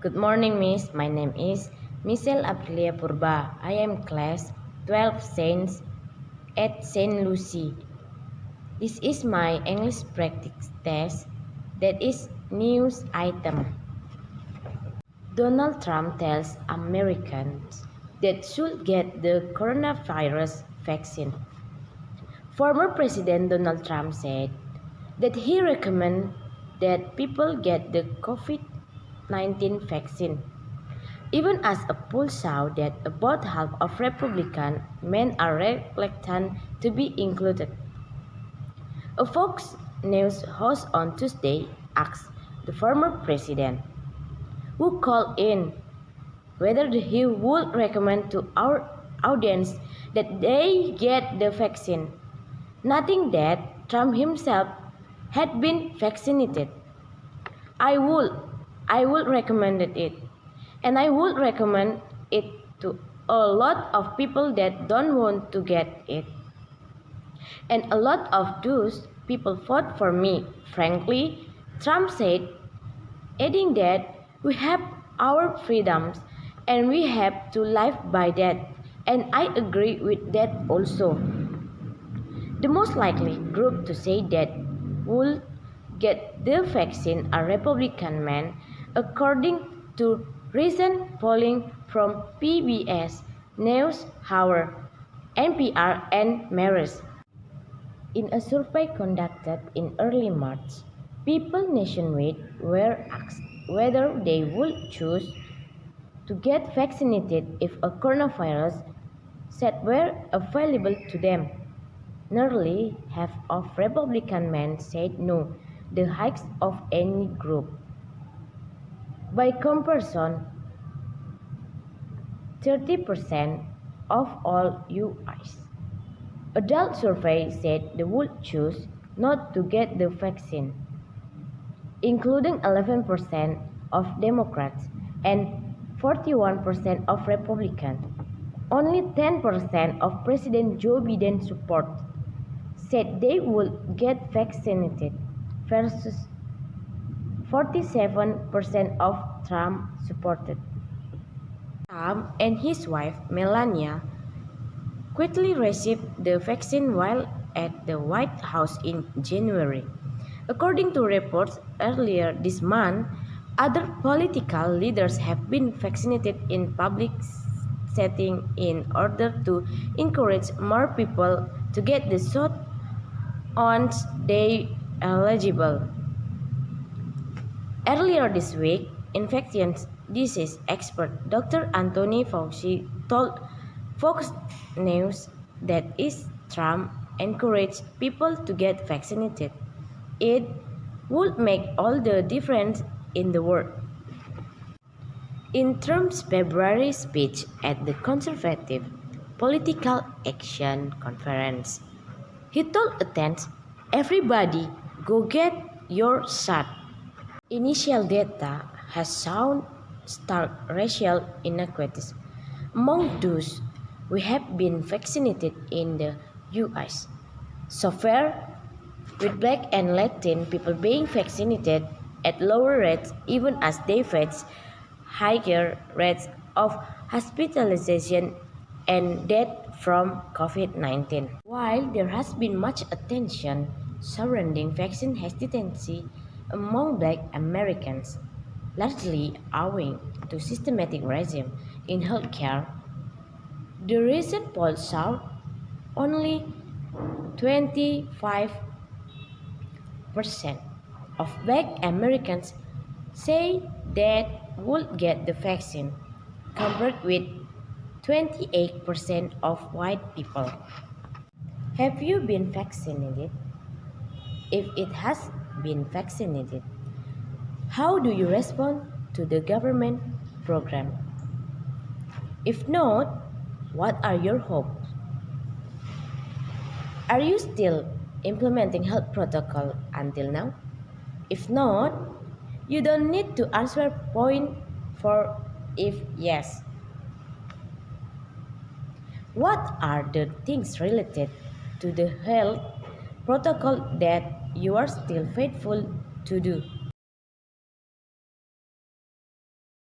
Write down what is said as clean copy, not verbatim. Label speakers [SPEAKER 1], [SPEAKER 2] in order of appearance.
[SPEAKER 1] Good morning, Miss. My name is Michelle Aprilia Purba. I am class 12 Saints at Saint Lucie. This is my English practice test. That is news item. Donald Trump tells Americans that should get the coronavirus vaccine. Former President Donald Trump said that he recommends that people get the COVID-19 vaccine, even as a poll showed that about half of Republican men are reluctant to be included. A Fox News host on Tuesday asked the former president, who called in, whether he would recommend to our audience that they get the vaccine, noting that Trump himself had been vaccinated. I would recommend it, and I would recommend it to a lot of people that don't want to get it. And a lot of those people fought for me, frankly, Trump said, adding that we have our freedoms and we have to live by that, and I agree with that also. The most likely group to say that will get the vaccine are Republican men, according to recent polling from PBS NewsHour, NPR, and Marist. In a survey conducted in early March, people nationwide were asked whether they would choose to get vaccinated if a coronavirus set were available to them. Nearly half of Republican men said no, the highest of any group. By comparison, 30% of all U.S. adult surveys said they would choose not to get the vaccine, including 11% of Democrats and 41% of Republicans. Only 10% of President Joe Biden's supporters said they would get vaccinated versus 47% of Trump supported. Trump and his wife Melania quickly received the vaccine while at the White House in January. According to reports earlier this month, other political leaders have been vaccinated in public setting in order to encourage more people to get the shot once they eligible. Earlier this week, infectious disease expert Dr. Anthony Fauci told Fox News that if Trump encouraged people to get vaccinated, it would make all the difference in the world. In Trump's February speech at the Conservative Political Action Conference, he told attendees, "Everybody go get your shot." Initial data has shown stark racial inequities among those who have been vaccinated in the U.S. So far, with Black and Latin people being vaccinated at lower rates even as they face higher rates of hospitalization and death from COVID-19. While there has been much attention surrounding vaccine hesitancy among Black Americans, largely owing to systematic racism in healthcare, the recent poll showed only 25% of Black Americans say that would get the vaccine, compared with 28% of white people. Have you been vaccinated? If it has been vaccinated, how do you respond to the government program? If not, what are your hopes? Are you still implementing health protocol until now? If not, you don't need to answer point 4 if yes. What are the things related to the health protocol that you are still faithful to do?